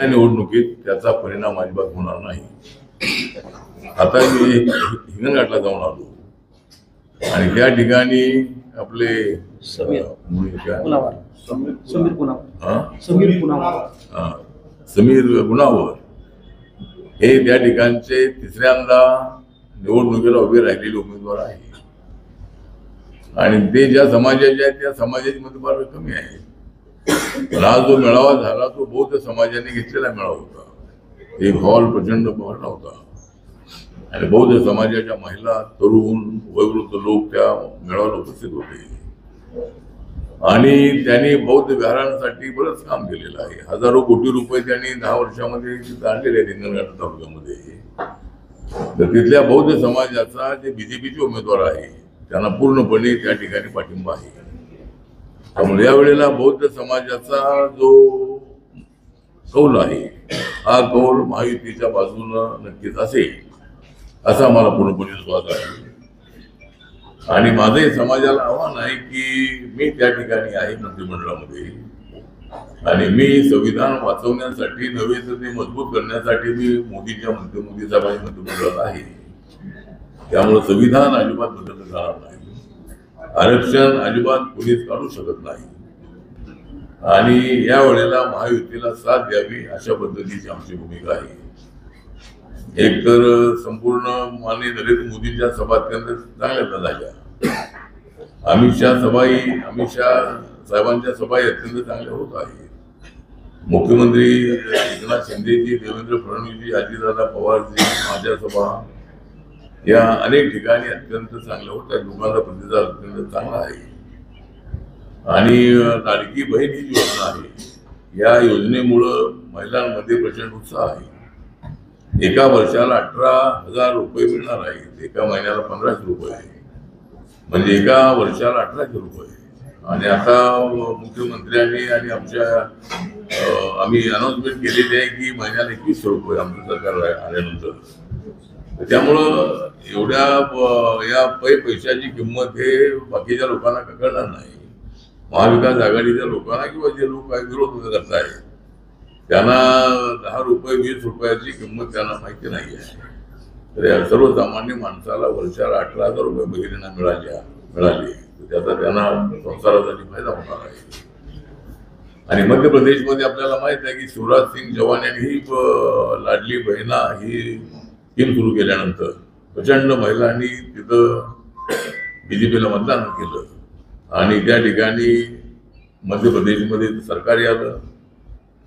निवडणुकीत त्याचा परिणाम अजिबात होणार नाही। आता मी हिंगणघाटला जाऊन आलो आणि त्या ठिकाणी आपले समीर गुणावर हे त्या ठिकाणचे तिसऱ्यांदा निवडणुकीला उभे राहिलेले उमेदवार आहे आणि ते ज्या समाजाचे आहेत त्या समाजाची मतदार कमी आहे। पण हा जो मेळावा झाला तो बौद्ध समाजाने घेतलेला मेळावा होता। एक हॉल प्रचंड भरला होता आणि बौद्ध समाजाच्या महिला, तरुण, वयोवृद्ध लोक त्या मेळाव्याला उपस्थित होते आणि त्यांनी बौद्ध विहारांसाठी बरंच काम केलेलं आहे। हजारो कोटी रुपये त्यांनी 10 वर्षामध्ये आणलेले आहेत हिंगणघाट तालुक्यामध्ये। तर तिथल्या बौद्ध समाजाचा जे बीजेपीचे उमेदवार आहे त्यांना पूर्णपणे त्या ठिकाणी पाठिंबा आहे। त्यामुळे या वेळेला बौद्ध समाजाचा जो कौल आहे हा कौल महायुतीच्या बाजूनं नक्कीच असेल असा मला पूर्णपणे विश्वास आहे। आणि माझे समाजाला आव्हान आहे की मी त्या ठिकाणी आहे मंत्रिमंडळामध्ये आणि मी संविधान वाचवण्यासाठी नव्हे तर ते मजबूत करण्यासाठी मी मोदीच्या मंत्रिमंडळात आहे। त्यामुळे संविधान अजिबात बदललं जाणार नाही, आरक्षण अजिबात कुणीच काढू शकत नाही आणि या वेळेला महायुतीला साथ द्यावी अशा पद्धतीची आमची भूमिका आहे। एक तर संपूर्ण माननीय नरेंद्र मोदींच्या सभा अत्यंत चांगल्या झाल्या, अमित शहा साहेबांच्या सभाही अत्यंत चांगल्या होत आहेत। मुख्यमंत्री एकनाथ शिंदेजी, देवेंद्र फडणवीसजी, अजितदादा पवारजी, माझ्या सभा या अनेक ठिकाणी अत्यंत चांगल्या होत आहेत। लोकांचा प्रतिसाद अत्यंत चांगला आहे आणि लाडकी बहीण ही योजना आहे, या योजनेमुळं महिलांमध्ये प्रचंड उत्साह आहे। एका वर्षाला 18,000 रुपये मिळणार आहेत, एका महिन्याला 1500 रुपये आहे, म्हणजे एका वर्षाला 1800 रुपये। आणि आता मुख्यमंत्र्यांनी आणि आम्ही अनाउन्समेंट केलेली आहे की महिन्याला 2100 रुपये आमचं सरकार आल्यानंतर। त्यामुळं एवढ्या या पैशाची किंमत हे बाकीच्या लोकांना कळणार नाही। महाविकास आघाडीच्या लोकांना किंवा जे लोक विरोध करत आहेत त्यांना 10 रुपये 20 रुपयाची किंमत त्यांना माहिती नाही आहे। तर या सर्वसामान्य माणसाला वर्षाला 18,000 रुपये महिन्यांना मिळाले त्याचा त्यांना संसारासाठी फायदा होणार आहे। आणि मध्य प्रदेशमध्ये आपल्याला माहित आहे की शिवराज सिंग चौहान यांनी ही लाडली बहिणा ही स्कीम सुरू केल्यानंतर प्रचंड महिलांनी तिथं बीजेपीला मतदान केलं आणि त्या ठिकाणी मध्य प्रदेशमध्ये सरकार आलं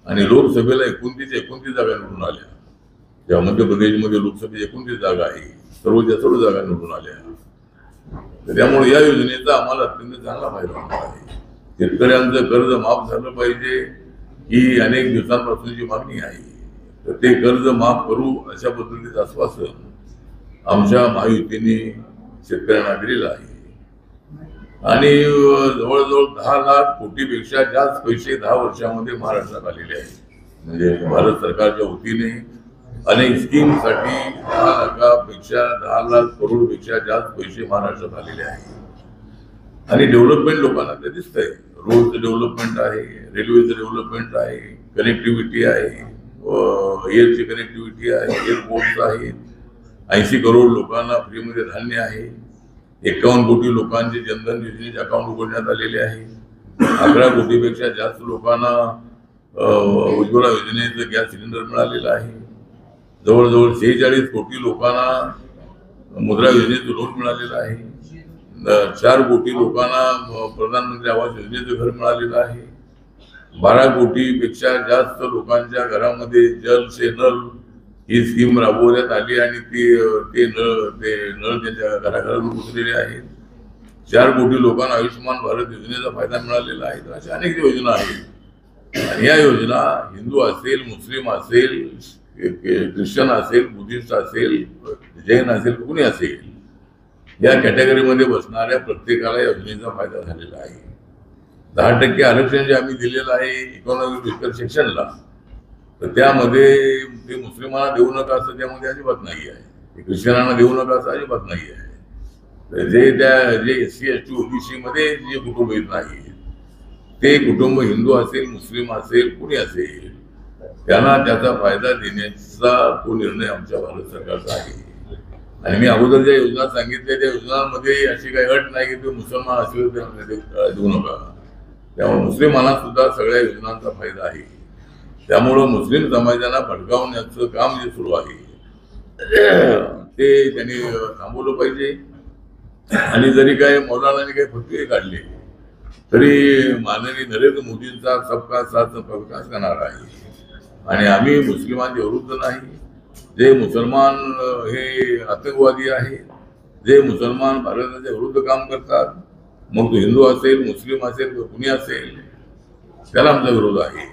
आणि लोकसभेला 29 जागा निवडून आल्या। जेव्हा मध्य प्रदेशमध्ये लोकसभेची 29 जागा आहे, सर्व जागा निवडून आल्या। त्यामुळे या योजनेचा आम्हाला अत्यंत चांगला फायदा होणार आहे। शेतकऱ्यांचं कर्ज माफ झालं पाहिजे ही अनेक दिवसांपासूनची मागणी आहे, तर ते कर्ज माफ करू अशा पद्धतीचं आश्वासन आमच्या महायुतीने शेतकऱ्यांना दिलेलं आहे। आणि जवळजवळ 10 लाख कोटीपेक्षा जास्त पैसे 10 वर्षामध्ये महाराष्ट्रात आलेले आहेत। म्हणजे भारत सरकारच्या वतीने अनेक स्कीमसाठी 10 लाख करोडपेक्षा जास्त पैसे महाराष्ट्रात आलेले आहेत। आणि डेव्हलपमेंट लोकांना ते दिसतंय, रोडचं डेव्हलपमेंट आहे, रेल्वेचं डेव्हलपमेंट आहे, कनेक्टिव्हिटी आहे, एअरची कनेक्टिव्हिटी आहे, एअरपोर्ट्स आहेत, 80 करोड लोकांना फ्रीमध्ये धान्य आहे, 51 कोटी लोकांचे जनधन योजनेचे अकाउंट उघडण्यात आलेले आहे, 11 कोटीपेक्षा जास्त लोकांना उज्ज्वला योजनेचं गॅस सिलेंडर मिळालेलं आहे, जवळजवळ 46 कोटी लोकांना मुद्रा योजनेचं लोन मिळालेलं आहे, 4 कोटी लोकांना प्रधानमंत्री आवास योजनेचं घर मिळालेलं आहे, 12 कोटीपेक्षा जास्त लोकांच्या घरामध्ये जल से नल ही स्कीम राबवण्यात आली आणि ते नळ त्यांच्या घराघरात पोचलेले आहेत। 4 कोटी लोकांना आयुष्यमान भारत योजनेचा फायदा मिळालेला आहे। अशा अनेक योजना आहेत आणि या योजना हिंदू असेल, मुस्लिम असेल, ख्रिश्चन असेल, बुद्धिस्ट असेल, जैन असेल, कुणी असेल, या कॅटेगरीमध्ये बसणाऱ्या प्रत्येकाला या योजनेचा फायदा झालेला आहे। 10% आरक्षण जे आम्ही दिलेलं आहे इकॉनॉमिक वेकर सेक्शनला, तर त्यामध्ये ते मुस्लिमांना देऊ नका असं त्यामध्ये अजिबात नाही आहे, ख्रिश्चनांना देऊ नका असं अजिबात नाही आहे। जे SC ST OBC मध्ये जे कुटुंब येत नाही ते कुटुंब हिंदू असेल, मुस्लिम असेल, कुणी असेल, त्यांना त्याचा फायदा देण्याचा तो निर्णय आमच्या भारत सरकारचा आहे. आणि मी अगोदर ज्या योजना सांगितल्या त्या योजनांमध्ये अशी काही अट नाही की ते मुसलमान असेल तर देऊ नका. त्यामुळे मुस्लिमांना सुद्धा सगळ्या योजनांचा फायदा आहे. त्यामुळं मुस्लिम समाजाला भडकावण्याचं काम जे सुरू आहे ते त्यांनी थांबवलं पाहिजे. आणि जरी काय मौलानाने काही फतवे काढले तरी माननीय नरेंद्र मोदींचा सबका साथ सबका विकास करणार आहे. आणि आम्ही मुस्लिमांच्या विरुद्ध नाही. जे मुसलमान हे आतंकवादी आहेत, जे मुसलमान भारताच्या विरुद्ध काम करतात, मग तो हिंदू असेल, मुस्लिम असेल किंवा कुणी असेल, त्याला आमचा विरोध आहे.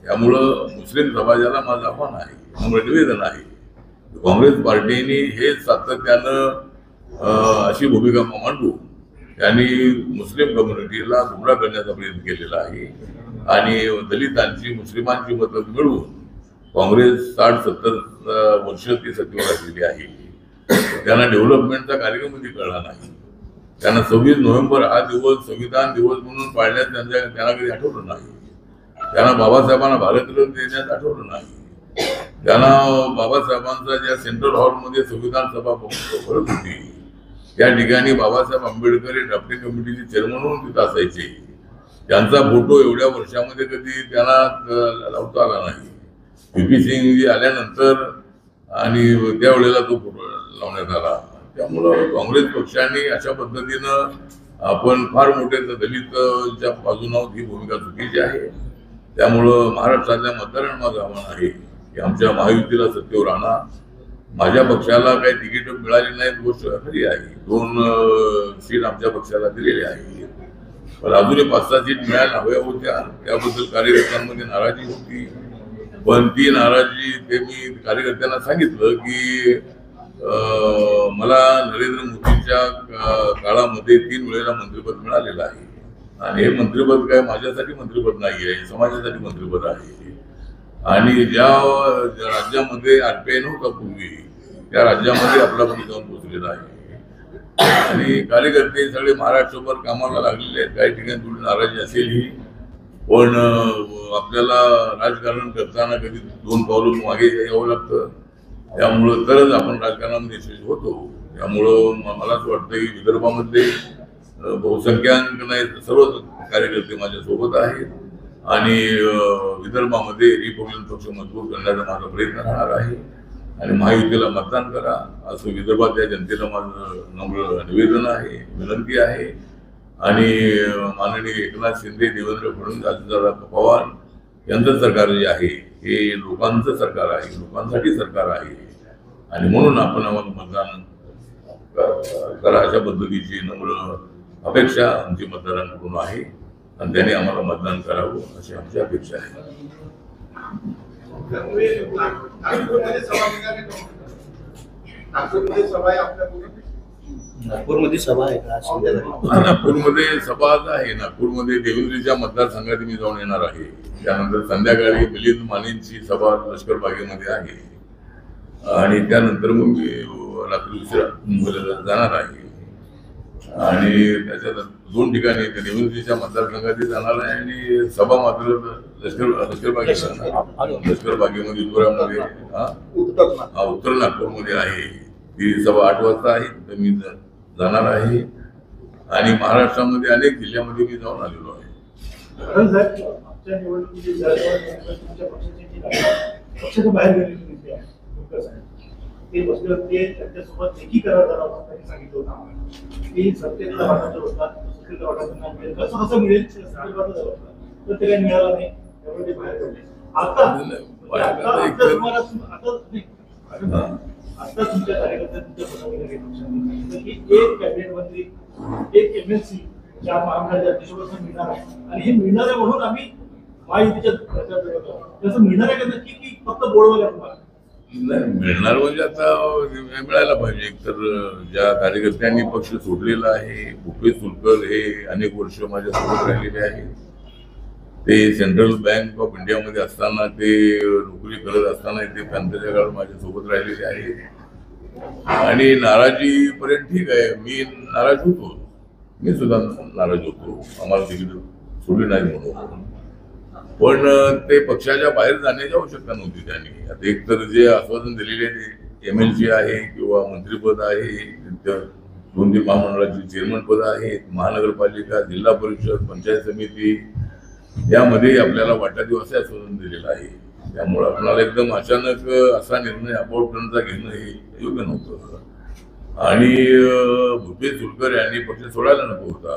त्यामुळं मुस्लिम समाजाला माझं आव्हान आहे, आम्हाला निवेदन आहे. काँग्रेस पार्टीने हे सातत्यानं अशी भूमिका मांडू त्यांनी मुस्लिम कम्युनिटीला गुमराह करण्याचा प्रयत्न केलेला आहे. आणि दलितांची मुस्लिमांची मतं मिळवून काँग्रेस 60-70 वर्ष ती सत्तेवर असलेली आहे. त्यांना डेव्हलपमेंटचा कार्यक्रमही कळला नाही. त्यांना 26 नोव्हेंबर हा दिवस संविधान दिवस म्हणून पाळण्यात त्यांना कधी आठवलं नाही. त्यांना बाबासाहेबांना भारतरत्न देण्यात आठवलं नाही. त्यांना बाबासाहेबांचा ज्या सेंट्रल हॉलमध्ये संविधान सभा भरत होती त्या ठिकाणी बाबासाहेब आंबेडकर हे ड्राफ्टिंग कमिटीचे चेअरमन म्हणून तिथं असायचे. त्यांचा फोटो एवढ्या वर्षामध्ये कधी त्यांना लावता आला नाही. व्ही.पी. सिंग जी आल्यानंतर आणि त्यावेळेला तो फोटो लावण्यात आला. त्यामुळं काँग्रेस पक्षाने अशा पद्धतीनं आपण फार मोठे दलितच्या बाजूने ही भूमिका चुकीची आहे. त्यामुळं महाराष्ट्रातल्या मतदारांना माझं आव्हान आहे की आमच्या महायुतीला सत्तेवर आणा. माझ्या पक्षाला काही तिकीट मिळाली नाहीत, गोष्ट खरी आहे. 2 सीट आमच्या पक्षाला दिलेली आहे, पण अजूनही 5-6 सीट मिळायला हव्या होत्या. त्याबद्दल कार्यकर्त्यांमध्ये नाराजी होती. पण ती नाराजी ते मी कार्यकर्त्यांना सांगितलं की मला नरेंद्र मोदींच्या काळामध्ये 3 वेळेला मंत्रिपद मिळालेलं आहे. आणि हे मंत्रिपद काय माझ्यासाठी मंत्रिपद नाही आहे, समाजासाठी मंत्रिपद आहे. आणि ज्या राज्यामध्ये RPI नव्हता पूर्वी त्या राज्यामध्ये आपला पण जाऊन पोचलेला आहे. आणि कार्यकर्ते सगळे महाराष्ट्रभर कामाला लागलेले आहेत. काही ठिकाणी थोडी नाराजी असेल ही, पण आपल्याला राजकारण करताना कधी 2 पावलं मागे यावं लागतं. त्यामुळं तरच आपण राजकारणामध्ये यशस्वी होतो. त्यामुळं मला असं वाटतं की विदर्भामध्ये बहुसंख्याक नाही सर्व कार्यकर्ते माझ्या सोबत आहेत. आणि विदर्भामध्ये रिपब्लिकन पक्ष मजबूत करण्याचा माझा प्रयत्न राहणार आहे. आणि महायुतीला मतदान करा असं विदर्भातल्या जनतेला माझं नम्र निवेदन आहे, विनंती आहे. आणि माननीय एकनाथ शिंदे, देवेंद्र फडणवीस, अजितदादा पवार यांचं सरकार जे आहे हे लोकांचं सरकार आहे, लोकांसाठी सरकार आहे. आणि म्हणून आपण आम्हाला मतदान करा अशा पद्धतीची नम्र अपेक्षा आमची मतदारांकडून आहे. आणि त्याने आम्हाला मतदान करावं अशी आमची अपेक्षा आहे. नागपूरमध्ये सभा आहे का? नागपूरमध्ये सभा आहे. नागपूरमध्ये देवेंद्रच्या मतदारसंघात मी जाऊन येणार आहे. त्यानंतर संध्याकाळी मिलिंद मानेंची सभा लष्कर बागेमध्ये आहे. आणि त्यानंतर मग मी रात्री उशिरा मुंबईला जाणार आहे. आणि त्याच्यात 2 ठिकाणी देवेंद्रच्या मतदारसंघात जाणार आहे. आणि सभा मात्र लष्कर बागेमध्ये उत्तरामध्ये उत्तर नागपूरमध्ये आहे. ती सभा 8 वाजता आहे. तर मी जाणार आहे. आणि महाराष्ट्रामध्ये अनेक जिल्ह्यामध्ये मी जाऊन आलेलो आहे. ते बसले होते, त्यांच्यासोबत एकही करार झाला होता. त्यांनी सांगितलं होतं आम्हाला की सत्तेचा वाटायचं होता, सत्तेचा वाटायचं कसं कसं मिळेल तर ते काही मिळालं नाही. त्यामुळे ते बाहेर पडले. आता तुमच्या कार्यकर्त्या तुमच्या पक्षाने की एक कॅबिनेट मंत्री, एक MLC ज्या महामंडळाच्या अध्यक्षपद मिळणार आहे. आणि हे मिळणार आहे म्हणून आम्ही महायुतीच्या त्याचं मिळणार आहे का नक्की की फक्त बोलवलं तुम्हाला? नाही, मिळणार म्हणजे आता मिळायला पाहिजे. एकतर ज्या कार्यकर्त्यांनी पक्ष सोडलेला आहे, भूपेश सुलकर हे अनेक वर्ष माझ्यासोबत राहिलेले आहेत. ते सेंट्रल बँक ऑफ इंडियामध्ये असताना, ते नोकरी करत असताना ते त्यांच्या काळात माझ्यासोबत राहिलेले आहेत. आणि नाराजीपर्यंत ठीक आहे, मी नाराज होतो, मी सुद्धा नाराज होतो आम्हाला तिकीट सोडली नाही म्हणून. पण ते पक्षाच्या बाहेर जाण्याची आवश्यकता नव्हती त्यांनी. आता एक तर जे आश्वासन दिलेले MLC आहे किंवा मंत्रिपद आहे, 2-3 महामंडळाची चेअरमन पद आहेत, महानगरपालिका, जिल्हा परिषद, पंचायत समिती, यामध्ये आपल्याला वाटादेव असे आश्वासन दिलेलं आहे. त्यामुळे आपल्याला एकदम अचानक असा निर्णय अबाउट टर्नचा घेणं हे योग्य नव्हतं. आणि भूपेश झुलकर यांनी पक्ष सोडायला नको होता,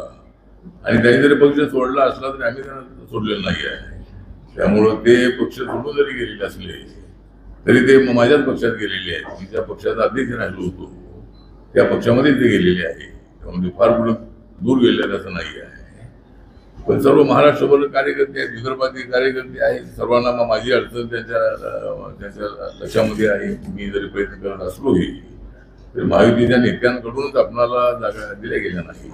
आणि त्यांनी जरी पक्ष सोडला असला तरी आम्ही त्यांना सोडलेलं नाही आहे. त्यामुळं ते पक्ष सोडून जरी गेलेले असले तरी ते माझ्याच पक्षात गेलेले आहेत. मी ज्या पक्षाचा अध्यक्ष राहिलो होतो त्या पक्षामध्ये ते गेलेले आहे. त्यामुळे फार पुढे दूर गेलेलं असं नाही आहे. पण सर्व महाराष्ट्रभर कार्यकर्ते आहेत, विदर्भातील कार्यकर्ते आहेत. सर्वांना माझी अडचण त्यांच्या लक्षामध्ये आहे. मी जरी प्रयत्न करत असलोही तर महायुतीच्या नेत्यांकडूनच आपणाला जागा दिल्या गेल्या नाही.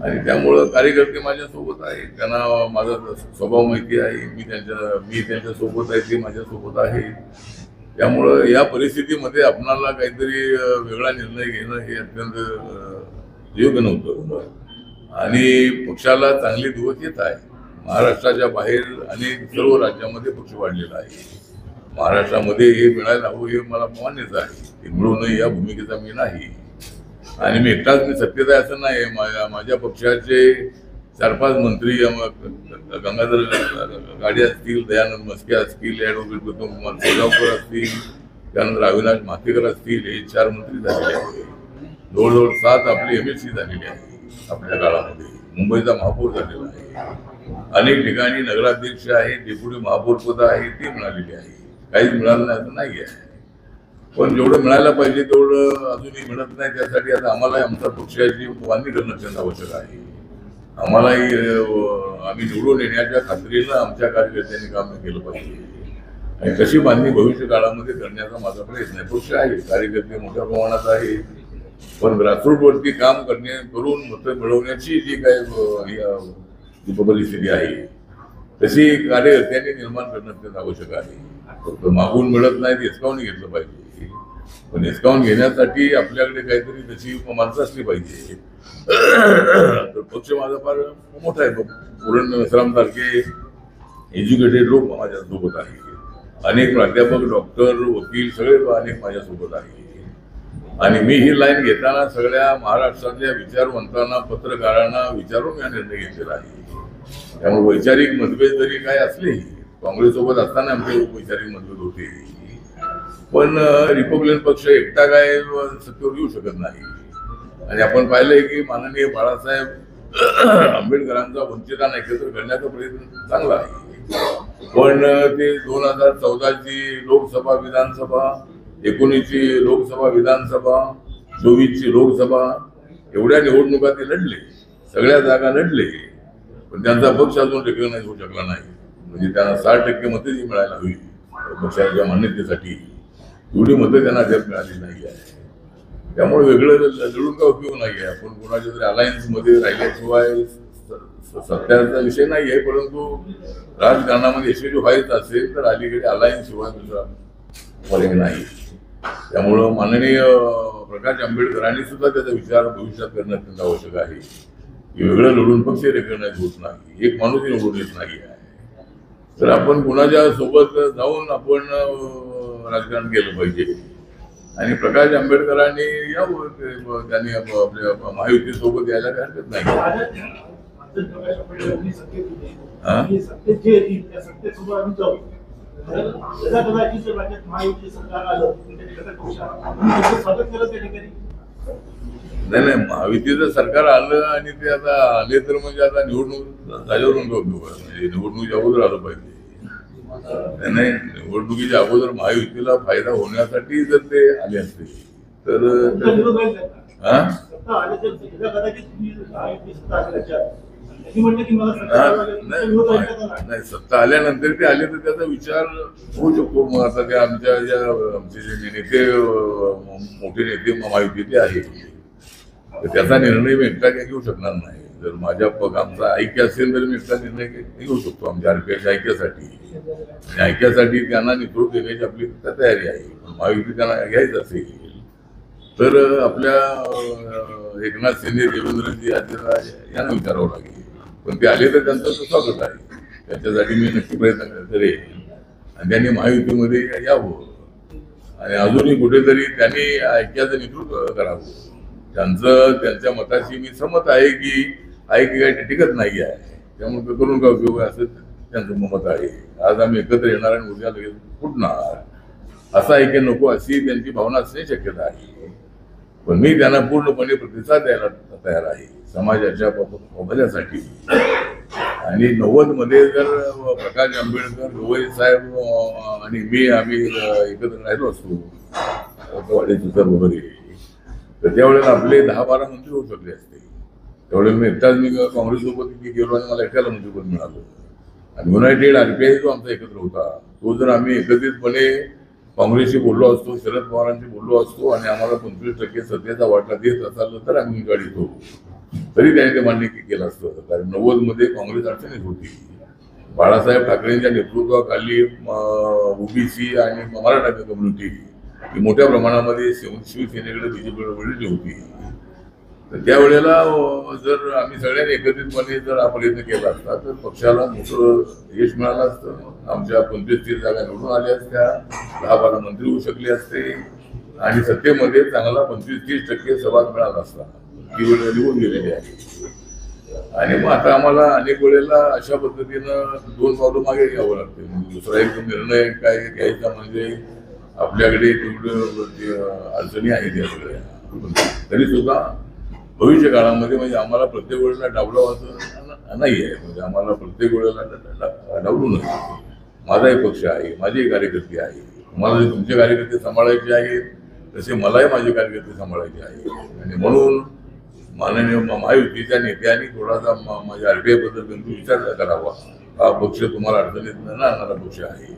आणि त्यामुळं कार्यकर्ते माझ्यासोबत आहेत, त्यांना माझा स्वभाव माहिती आहे. मी त्यांच्या सोबत आहे, ते माझ्यासोबत आहे. त्यामुळं या परिस्थितीमध्ये आपणाला काहीतरी वेगळा निर्णय घेणं हे अत्यंत योग्य नव्हतं. आणि पक्षाला चांगले दिवस येत आहे. महाराष्ट्राच्या बाहेर अनेक सर्व राज्यामध्ये पक्ष वाढलेला आहे. महाराष्ट्रामध्ये हे मिळायला हवं हे मला मान्यच आहे. ते मिळू नये या भूमिकेचा मी नाही. आणि मी एकटाच सत्तेत आहे असं नाही. माझ्या पक्षाचे 4-5 मंत्री, गंगाधर गाडे असतील, दयानंद मस्के असतील, ॲडव्होकेट गौतम कुमार सोलापूर असतील, त्यानंतर अविनाश मातेकर असतील, हे 4 मंत्री झालेले आहेत. जवळजवळ 7 आपले MLC झालेले आहे आपल्या काळामध्ये. मुंबईचा महापौर झालेला आहे. अनेक ठिकाणी नगराध्यक्ष आहे, डेप्युटी महापौर पद आहे, ते मिळालेले आहे. काहीच मिळालं नाही असं नाही आहे. पण जेवढं मिळायला पाहिजे तेवढं अजूनही मिळत नाही. त्यासाठी आता आम्हाला आमच्या पक्षाची बांधणी करणं अत्यंत आवश्यक आहे. आम्हालाही आम्ही निवडून येण्याच्या खात्रीनं आमच्या कार्यकर्त्यांनी काम केलं पाहिजे. आणि कशी बांधणी भविष्य काळामध्ये करण्याचा माझा प्रयत्न आहे. पक्ष आहे, कार्यकर्ते मोठ्या प्रमाणात आहे, पण ग्रासरूटवरती काम करून मतं मिळवण्याची जी काही परिस्थिती आहे तशी कार्यकर्त्यांनी निर्माण करणं अत्यंत आवश्यक आहे. फक्त मागून मिळत नाही, हिसकावून घेतलं पाहिजे. पण हिसकावून घेण्यासाठी आपल्याकडे काहीतरी तशी माणसं असली पाहिजे. तर पक्ष माझा फार मोठा आहे. पूर्ण मिश्रामसारखे एज्युकेटेड लोक माझ्यासोबत आहेत. अनेक प्राध्यापक, डॉक्टर, वकील सगळे अनेक माझ्यासोबत आहेत. आणि मी ही लाईन घेताना सगळ्या महाराष्ट्रातल्या विचारवंतांना, पत्रकारांना विचारून हा निर्णय घेतलेला आहे. त्यामुळे वैचारिक मतभेद जरी काय असले, काँग्रेससोबत असताना आमचे वैचारिक मतभेद होते, पण रिपब्लिकन पक्ष एकटा काय सत्तेवर येऊ शकत नाही. आणि आपण पाहिलंय की माननीय बाळासाहेब आंबेडकरांचा वंचितांना एकत्र करण्याचा प्रयत्न चांगला आहे. पण ते 2014ची लोकसभा, विधानसभा, 19ची लोकसभा, विधानसभा, 24ची लोकसभा, एवढ्या निवडणुका ते लढले, सगळ्या जागा लढले. पण त्यांचा पक्ष अजून रेकग्नाइज होऊ शकला नाही. म्हणजे त्यांना 60% मतं जी मिळायला हवी पक्षाच्या मान्यतेसाठी, एवढी मतं त्यांना अद्याप मिळाली नाही आहे. त्यामुळे वेगळं लढून का उपयोग नाही आहे. आपण कोणाच्या तरी अलायन्समध्ये राहिल्याशिवाय सत्याचा विषय नाही आहे. परंतु राजकारणामध्ये यशस्वी व्हायचं असेल तर अलीकडे अलायन्स शिवाय दुसरा पर्याय नाही. त्यामुळं माननीय प्रकाश आंबेडकरांनी सुद्धा त्याचा विचार भविष्यात करणं अत्यंत आवश्यक आहे. वेगळं लढून पक्ष रेकग्नाइज होत नाही, एक माणूसही निवडून येत नाही आहे. तर आपण कुणाच्या सोबत जाऊन आपण राजकारण केलं पाहिजे. आणि प्रकाश आंबेडकरांनी यावं, त्यांनी आपल्या महायुतीसोबत यायला काही हरकत नाही. नाही, महायुतीचं सरकार आलं आणि ते आता आले तर म्हणजे आता निवडणूक झाल्यावरून म्हणजे निवडणुकीच्या अगोदर आलं पाहिजे. नाही, निवडणुकीच्या अगोदर महायुतीला फायदा होण्यासाठी जर ते आले असते तर नाही, सत्ता आल्यानंतर ते आले तर त्याचा विचार होऊ शकतो. मग आता ते आमचे जे नेते, मोठे नेते महायुतीचे आहेत, तर त्याचा निर्णय मी एकटा काही घेऊ शकणार नाही. जर आमचा ऐक्य असेल तर मी एकटा निर्णय घेऊ शकतो आमच्या आरपीआयच्या ऐक्यासाठी. आणि ऐक्यासाठी त्यांना नेतृत्व देण्याची आपली तयारी आहे. पण महायुती त्यांना घ्यायचं असेल तर आपल्या एकनाथ शिंदे, देवेंद्रजी यांना विचारावं लागेल. पण ते आले तर त्यांचं स्वागत आहे. त्याच्यासाठी मी नक्की प्रयत्न करेन आणि त्यांनी महायुतीमध्ये यावं आणि अजूनही कुठेतरी त्यांनी ऐक्याचं नेतृत्व करावं. त्यांच्या मताशी मी सहमत आहे की ऐक्य काही टिकत नाही आहे, त्यामुळे करून का उपयोग आहे असं त्यांचं मत आहे. आज आम्ही एकत्र येणार आणि उद्या लगेच फुटणार असं ऐक्य नको अशी त्यांची भावना असण्याची शक्यता आहे. पण मी त्यांना पूर्णपणे प्रतिसाद द्यायला तयार आहे समाजाच्या भल्यासाठी. आणि 90 मध्ये जर प्रकाश आंबेडकर, गवई साहेब आणि आम्ही एकत्र राहिलो असतो वाडेचे वगैरे, तर त्यावेळेला आपले 10-12 मंत्री होऊ शकले असते. त्यावेळेला मी काँग्रेससोबत गेलो आणि मला एकट्याला मंत्रिपद मिळालं. आणि युनायटेड RPI जो आमचा एकत्र होता, तो जर आम्ही एकत्रितपणे काँग्रेसशी बोललो असतो, शरद पवारांशी बोललो असतो आणि आम्हाला 25% सत्तेचा वाटा देत असाल तर आम्ही गाडीत होतो, तरी त्याने ते मान्य केलं असतं. कारण 90 मध्ये काँग्रेस अडचणीत होती. बाळासाहेब ठाकरेंच्या नेतृत्वाखाली OBC आणि मराठा कम्युनिटी ही मोठ्या प्रमाणामध्ये शिवसेनेकडे बीजेपीकडे वळली होती. तर त्यावेळेला जर आम्ही सगळ्यांनी एकत्रितपणे जर हा प्रयत्न केला असता तर पक्षाला मोठं यश मिळालं असतं. आमच्या 25-30 जागा निवडून आल्या असत्या, 10-12 मंत्री होऊ शकले असते आणि सत्तेमध्ये चांगला 25-30% सहभाग मिळाला असता. ती वेळ निघून गेलेली आहे. आणि मग आता आम्हाला अनेक वेळेला अशा पद्धतीनं 2 पावलं मागे घ्यावं लागते. दुसरा एक निर्णय काय घ्यायचा म्हणजे आपल्याकडे तेवढं अडचणी आहेत या सगळ्या. तरी सुद्धा भविष्य काळामध्ये म्हणजे आम्हाला प्रत्येक वेळेला डावलावाचं नाही आहे. म्हणजे आम्हाला प्रत्येक वेळेला डावलू नये. माझा एक पक्ष आहे, माझे कार्यकर्ते आहे. तुम्हाला जे तुमचे कार्यकर्ते सांभाळायचे आहेत तसे मलाही माझे कार्यकर्ते सांभाळायचे आहे. आणि म्हणून माननीय महायुतीच्या नेत्यांनी थोडासा माझ्या RPI बद्दल विचार करावा. हा पक्ष तुम्हाला अडचणीत न आणणारा पक्ष आहे.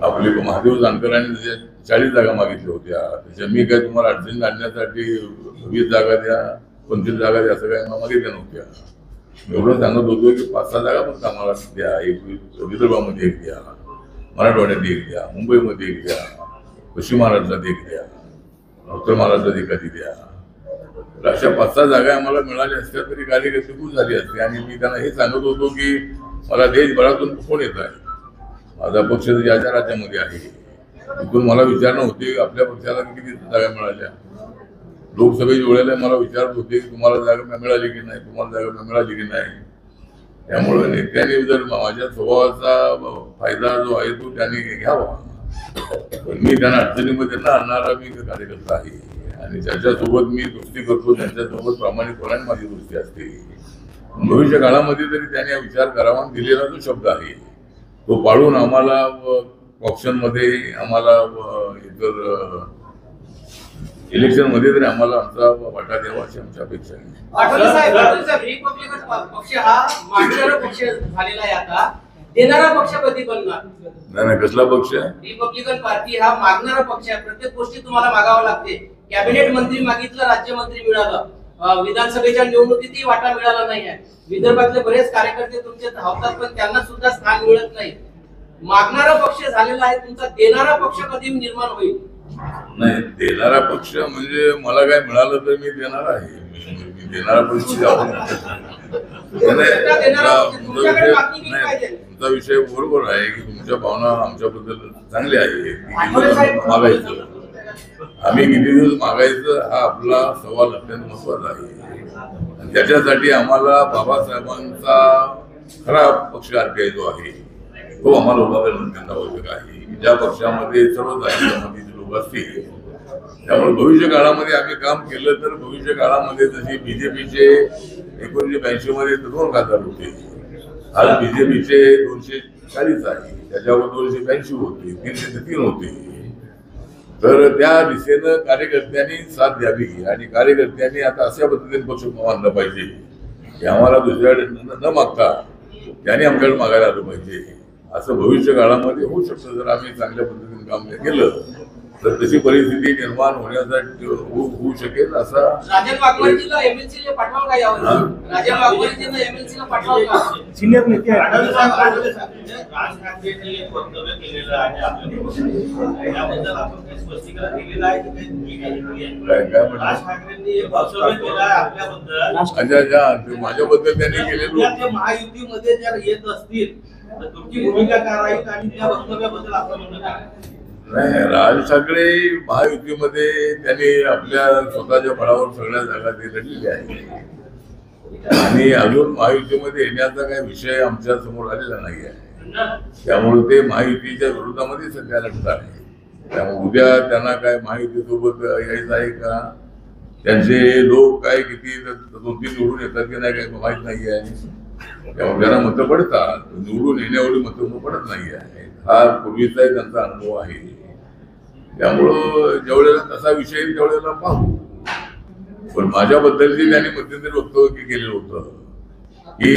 आपले महादेव जानकरांनी 40 जागा मागितल्या होत्या, त्याच्या मी काय तुम्हाला अडचणीत आणण्यासाठी 20 जागा द्या, 25 जागा द्या असं काय मागितल्या नव्हत्या. एवढं सांगत होतो की 5-6 जागा फक्त आम्हाला द्या. एक विदर्भामध्ये एक द्या, मराठवाड्यात एक द्या, मुंबईमध्ये एक द्या, पश्चिम महाराष्ट्रात एक द्या, उत्तर महाराष्ट्रात एखादी द्या. अशा 5-6 जागा आम्हाला मिळाल्या असत्या तरी कार्यकर्ते खूप झाली असते. आणि मी त्यांना हे सांगत होतो की मला देशभरातून फोन येत आहे. माझा पक्ष ज्या राज्यामध्ये आहे तिथून मला विचारणं होते आपल्या पक्षाला किती जागा मिळाल्या. लोकसभेच्या वेळेला मला विचारत होते की तुम्हाला जागा मिळाली की नाही, तुम्हाला जागा मिळाली की नाही. त्यामुळे नेत्यांनी जर माझ्या स्वभावाचा फायदा जो आहे तो त्यांनी घ्यावा. पण मी त्यांना अडचणीमध्ये न आणणारा मी कार्यकर्ता आहे आणि ज्याच्यासोबत मी दोस्ती करतो त्यांच्यासोबत प्रामाणिकपणाने माझी दोस्ती असते. भविष्य काळामध्ये तरी त्यांनी हा विचार करावा. दिलेला जो शब्द आहे तो पाळून आम्हाला ऑप्शनमध्ये आम्हाला इतर इलेक्शनमध्ये तरी आम्हाला आमचा वाटा द्यावा अशी आमची अपेक्षा आहे. रिपब्लिकन पक्ष हा मागणारा पक्ष झालेला आहे, आता देणारा पक्ष कधी बनणार? नाही, कसला पक्ष? रिपब्लिकन पार्टी हा मागणारा पक्ष आहे. प्रत्येक गोष्टी तुम्हाला मागावं लागते. कॅबिनेट मंत्री मागितलं, राज्यमंत्री मिळालं. विधानसभेच्या निवडणुकीतही वाटा मिळाला नाही आहे. विदर्भातले बरेच कार्यकर्ते तुमचे धावतात पण त्यांना सुद्धा स्थान मिळत नाही. मागणारा पक्ष झालेला आहे तुमचा, देणारा पक्ष कधी निर्माण होईल? नाही, देणारा पक्ष म्हणजे मला काय मिळालं तर मी देणार आहे. मी देणारा पक्ष तुमचा विषय बरोबर आहे की तुमच्या भावना आमच्याबद्दल चांगल्या आहेत. मागायचं आम्ही किती दिवस मागायचं हा आपला सवाल अत्यंत महत्वाचा आहे. आणि त्याच्यासाठी आम्हाला बाबासाहेबांचा खरा पक्ष RPI जो आहे तो आम्हाला उभा करणं आवश्यक आहे. ज्या पक्षामध्ये सर्व जातीचे लोक असतील. त्यामुळे भविष्य काळामध्ये आम्ही काम केलं तर भविष्य काळामध्ये जशी बीजेपीचे 1982 मध्ये 2 खासदार होते, आज बीजेपीचे 240 आहे, त्याच्यावर 282 होते, 303 होते. तर त्या दिशेनं कार्यकर्त्यांनी साथ द्यावी आणि कार्यकर्त्यांनी आता अशा पद्धतीने पक्ष मानलं पाहिजे की आम्हाला दुसऱ्याकडे न मागता त्यांनी आमच्याकडे मागायला आलं पाहिजे. असं भविष्य काळामध्ये होऊ शकतं जर आम्ही चांगल्या पद्धतीने काम केलं तर तशी परिस्थिती निर्माण होण्यासाठी होऊ शकेल असा राजन वाघमारेजीला एमएलसी पाठवाल का यावर? राजन वाघमारेजींना एमएलसी पाठवाल का? सिनियर नेते आढळले आहेत. साहेब, राज ठाकरेंनी एक वक्तव्य केलेलं आहे आपल्या त्याबद्दल आपण काही स्पष्टीकरण दिलेलं आहे की काही भूमिका घेतली आहे? काय म्हटलं? राज ठाकरेंनी एक वक्तव्य केलं आहे आपल्याबद्दल. अच्छा माझ्याबद्दल त्यांनी केलेलं उद्या ते महायुतीमध्ये जर येत असतील तर तुमची भूमिका काय राहील आणि त्या वक्तव्याबद्दल आपलं म्हणणं काय? नाही, राज ठाकरे महायुतीमध्ये त्यांनी आपल्या स्वतःच्या बळावर सगळ्या जागा ते लढलेल्या आहेत आणि अजून महायुतीमध्ये येण्याचा काही विषय आमच्या समोर आलेला नाही आहे. त्यामुळे ते महायुतीच्या विरोधामध्ये सध्या लढत आहे. त्यामुळे उद्या त्यांना काय महायुतीसोबत यायचं आहे का, त्यांचे लोक काय किती 2-3 निवडून येतात की नाही काही माहीत नाही आहे. त्यामुळे त्यांना मतं पडतात, निवडून येण्यावरील मतं पडत नाही आहे. हा पूर्वीचाही त्यांचा अनुभव आहे. त्यामुळं ज्यावेळेला तसा विषय येईल त्यावेळेला पाहू. पण माझ्याबद्दलची त्यांनी मध्यंतरी वक्तव्य केलेलं होतं की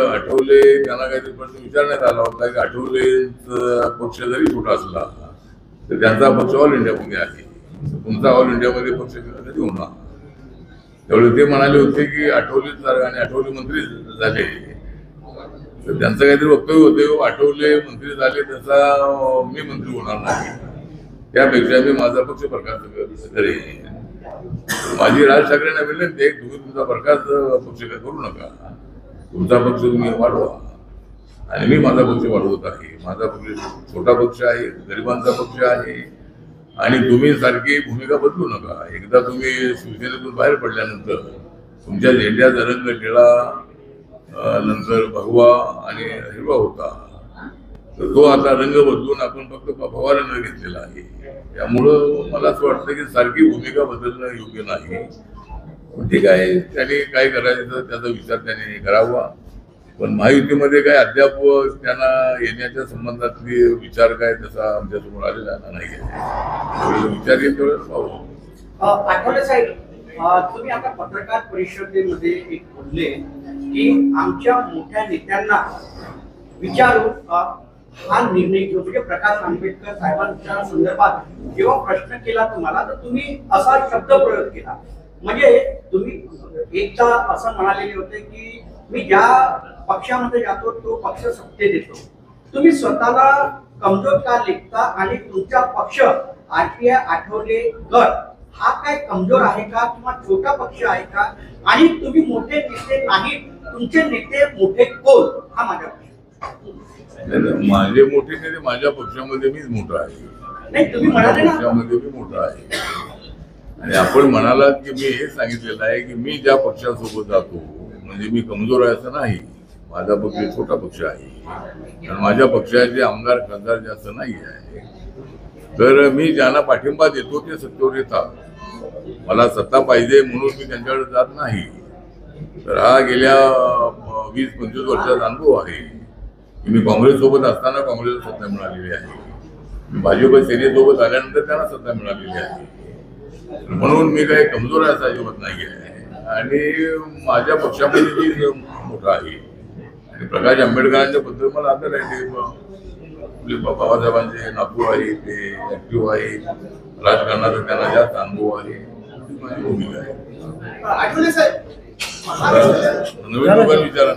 आठवले त्यांना काहीतरी प्रश्न विचारण्यात आला होता की आठवलेचा पक्ष जरी छोटा असला तर त्यांचा पक्ष ऑल इंडियामध्ये आहे, तुमचा ऑल इंडियामध्ये पक्ष कधी होणार. त्यावेळेस ते म्हणाले होते की आठवले आणि आठवले मंत्री झाले तर त्यांचं काहीतरी वक्तव्य होते, आठवले मंत्री झाले त्याचा मी मंत्री होणार नाही, त्यापेक्षा मी माझा पक्ष बरखास्त करेन. माझी राज ठाकरेंना विनंती आहे, तुम्ही तुमचा बरखास्त पक्ष करू नका, तुमचा पक्ष तुम्ही वाढवा आणि मी माझा पक्ष वाढवत आहे. माझा पक्ष छोटा पक्ष आहे, गरिबांचा पक्ष आहे आणि तुम्ही सारखी भूमिका बदलू नका. एकदा तुम्ही शिवसेनेतून बाहेर पडल्यानंतर तुमच्या झेंड्याचा रंग निळा नंतर भगवा आणि हिरवा होता, तर तो आता रंग बदलून आपण फक्त फवारा न घेतलेला आहे. त्यामुळं मला असं वाटतं की सारखी भूमिका बदलणं योग्य नाही. ठीक आहे, त्यांनी काय करायचं त्याचा विचार त्यांनी करावा, पण महायुतीमध्ये काय अद्याप त्यांना येण्याच्या संबंधातली विचार काय तसा आमच्यासमोर आलेला नाही आहे. विचार येईल तेवढं पाहू. आठवले साहेब, तुम्ही आता पत्रकार परिषदेमध्ये एक बोलले की आमच्या मोठ्या नेत्यांना विचारून हा निर्णय घेऊ, म्हणजे प्रकाश आंबेडकर साहेबांच्या संदर्भात जेव्हा प्रश्न केला तुम्हाला तर तुम्ही असा शब्द प्रयोग केला, म्हणजे तुम्ही एकदा असं म्हणालेले होते की मी ज्या पक्षामध्ये जातो तो पक्ष सत्तेत येतो. तुम्ही स्वतःला कमजोर का लेखता आणि तुमचा पक्ष आरपीआय आठवले गट हा काय कमजोर आहे का किंवा छोटा पक्ष आहे का, आणि तुम्ही मोठे नेते नाही, तुमचे नेते मोठे कोण, हा माझा प्रश्न. माझे मोठे नेते माझ्या पक्षामध्ये मीच मोठा आहे. नाही, तुम्ही म्हणाले ना पक्षामध्ये मी मोठा आहे आणि आपण म्हणालात की मी हे सांगितलेलं आहे की मी ज्या पक्षासोबत जातो म्हणजे मी कमजोर आहे असं नाही. माझा पक्ष छोटा पक्ष आहे आणि माझ्या पक्षाचे आमदार खासदार जास्त नाही आहे, तर मी ज्यांना पाठिंबा देतो ते सत्तेवर येतात. मला सत्ता पाहिजे म्हणून मी त्यांच्याकडे जात नाही. तर हा गेल्या 20-25 वर्षाचा अनुभव आहे. मी काँग्रेस सोबत असताना काँग्रेसला सत्ता मिळालेली आहे, भाजप सेनेसोबत आल्यानंतर त्यांना सत्ता मिळालेली आहे. म्हणून मी काही कमजोर असा अजिबात नाही आहे आणि माझ्या पक्षामध्ये मी मोठा आहे. आणि प्रकाश आंबेडकरांच्या बद्दल मला आदर आहे. ते बाबासाहेबांचे नातू आहे, ते ऍक्टिव्ह आहे, राजकारणाचा त्यांना जास्त अनुभव आहे, माझी भूमिका आहे. आठवले साहेब, नवीन लोकांनी विचारा